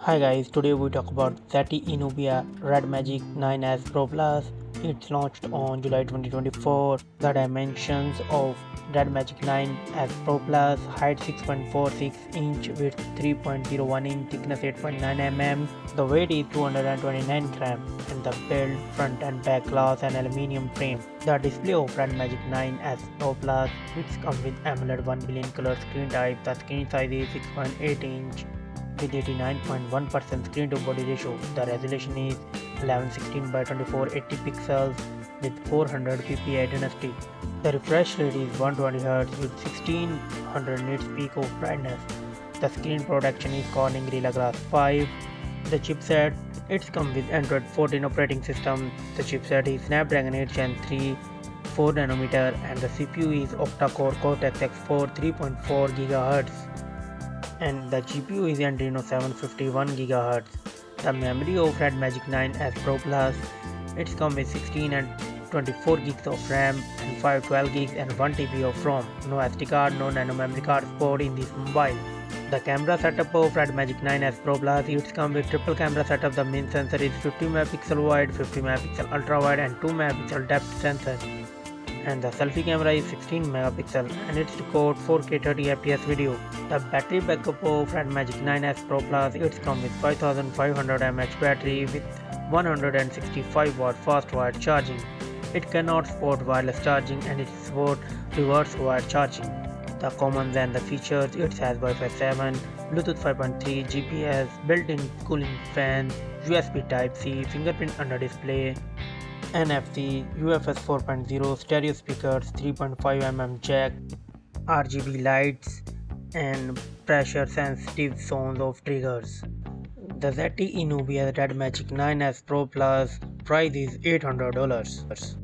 Hi guys, today we talk about ZTE Nubia Red Magic 9S Pro Plus. It's launched on July 2024. The dimensions of Red Magic 9S Pro Plus: height 6.46 inch, width 3.01 inch, thickness 8.9 mm. The weight is 229 grams, and the build, front and back glass and aluminium frame. The display of Red Magic 9S Pro Plus, which comes with AMOLED 1 billion color screen type. The screen size is 6.8 inch with 89.1% screen to body ratio. The resolution is 1116 by 2480 pixels with 400 ppi density. The refresh rate is 120Hz with 1600 nits peak of brightness. The screen protection is Corning Gorilla Glass 5. The chipset, it comes with Android 14 operating system. The chipset is Snapdragon 8 Gen 3 4nm, and the CPU is octa-core Cortex-X4 3.4 GHz. And the GPU is Adreno 751 GHz. The memory of Red Magic 9S Pro Plus, it comes with 16 and 24 gigs of RAM and 512 gigs and 1 TB of ROM. No SD card, no nano memory card support in this mobile. The camera setup of Red Magic 9S Pro Plus, it comes with triple camera setup. The main sensor is 50 MP wide, 50 MP ultra wide and 2 MP depth sensor. And the selfie camera is 16 MP and it records 4K 30fps video. The battery backup of Red Magic 9S Pro Plus, it comes with 5500 mAh battery with 165 watt fast wired charging. It cannot support wireless charging and it supports reverse wired charging. The commons and the features, it has Wi-Fi 7, Bluetooth 5.3, GPS, built-in cooling fan, USB Type-C, fingerprint under display, NFC, UFS 4.0, stereo speakers, 3.5mm jack, RGB lights, and pressure sensitive sounds of triggers. The ZTE Nubia Red Magic 9S Pro Plus price is $800.